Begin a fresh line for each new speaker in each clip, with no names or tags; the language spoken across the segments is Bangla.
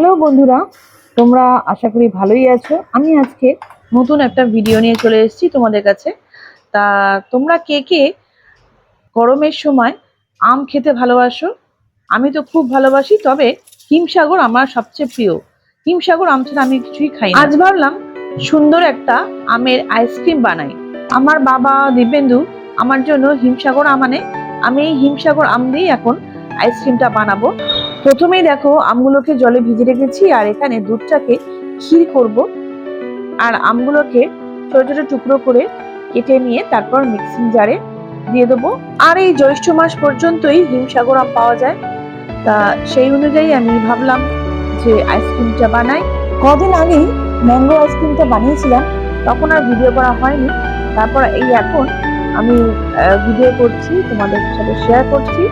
হ্যালো বন্ধুরা, তোমরা আশা করি ভালোই আছো। আমি আজকে নতুন একটা ভিডিও নিয়ে চলে এসেছি তোমাদের কাছে। তা তোমরা কে কে গরমের সময় আম খেতে ভালোবাসো? আমি তো খুব ভালোবাসি, তবে হিমসাগর আমার সবচেয়ে প্রিয়। হিমসাগর আম ছাড়া আমি কিছুই খাই না। আজ ভাবলাম সুন্দর একটা আমের আইসক্রিম বানাই। আমার বাবা দিব্যেন্দু আমার জন্য হিমসাগর আম আনে। আমি এই হিমসাগর আম দিয়ে এখন আইসক্রিমটা বানাবো। প্রথমেই দেখো, আমগুলোকে জলে ভিজে রেখেছি আর এখানে দুধটাকে ক্ষীর করব। আর আমগুলোকে ছোট ছোট টুকরো করে কেটে নিয়ে তারপর মিক্সিং জারে দিয়ে দেবো। আর এই জ্যৈষ্ঠ মাস পর্যন্তই হিমসাগর আম পাওয়া যায়। তা সেই অনুযায়ী আমি ভাবলাম যে আইসক্রিমটা বানাই। কদিন আগেই ম্যাঙ্গো আইসক্রিমটা বানিয়েছিলাম, তখন আর ভিডিও করা হয়নি। তারপর এই এখন আমি ভিডিও করছি, তোমাদের সাথে শেয়ার করছি।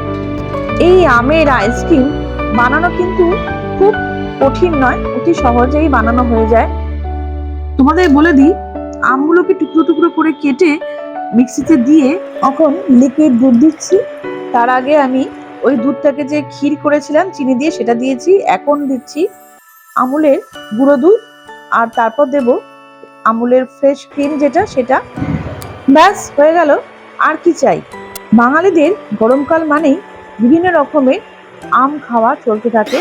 এই আমের আইসক্রিম বানানো কিন্তু খুব কঠিন নয়, অতি সহজেই বানানো হয়ে যায়। তোমাদের বলে দিই, আমগুলোকে টুকরো টুকরো করে কেটে মিক্সিতে দিয়ে এখন লিকুইড দুধ দিচ্ছি। তার আগে আমি ওই দুধটাকে যে ক্ষীর করেছিলাম চিনি দিয়ে, সেটা দিয়েছি। এখন দিচ্ছি আমুলের গুঁড়ো দুধ, আর তারপর দেব আমুলের ফ্রেশ ক্রিম যেটা, সেটা। ব্যাস হয়ে গেল। আর কি চাই? বাঙালিদের গরমকাল মানেই বিভিন্ন রকমের আম খাওয়া চলতে থাকে।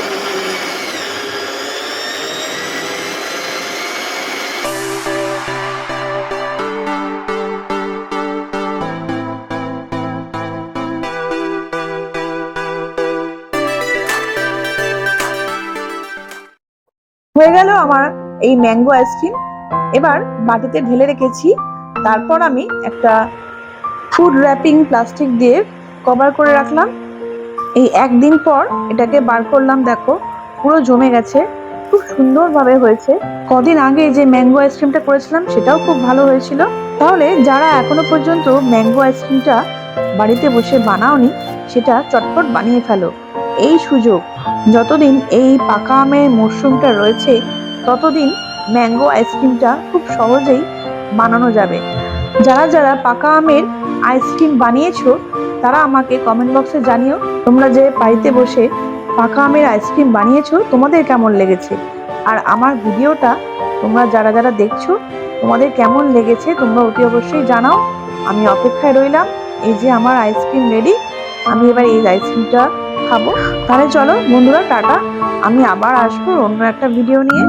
হয়ে গেল আমার এই ম্যাঙ্গো আইসক্রিম। এবার বাটিতে ঢেলে রেখেছি। তারপর আমি একটা ফুড র্যাপিং প্লাস্টিক দিয়ে কভার করে রাখলাম। এই একদিন পর এটাকে বার করলাম, দেখো পুরো জমে গেছে, খুব সুন্দরভাবে হয়েছে। কদিন আগে যে ম্যাঙ্গো আইসক্রিমটা করেছিলাম সেটাও খুব ভালো হয়েছিল। তাহলে যারা এখনো পর্যন্ত ম্যাঙ্গো আইসক্রিমটা বাড়িতে বসে বানাওনি, সেটা চটপট বানিয়ে ফেলো। এই সুযোগ, যতদিন এই পাকা আমের মরশুমটা রয়েছে ততদিন ম্যাঙ্গো আইসক্রিমটা খুব সহজেই বানানো যাবে। যারা যারা পাকা আমের আইসক্রিম বানিয়েছো তারা আমাকে কমেন্ট বক্সে জানিও, তোমরা যে বাড়িতে বসে পাকা আমের আইসক্রিম বানিয়েছো তোমাদের কেমন লেগেছে। আর আমার ভিডিওটা তোমরা যারা যারা দেখছো তোমাদের কেমন লেগেছে তোমরা অতি অবশ্যই জানাও। আমি অপেক্ষায় রইলাম। এই যে আমার আইসক্রিম রেডি, আমি এবার এই আইসক্রিমটা খাবো। তাহলে চলো বন্ধুরা, টাটা। আমি আবার আসবো অন্য একটা ভিডিও নিয়ে।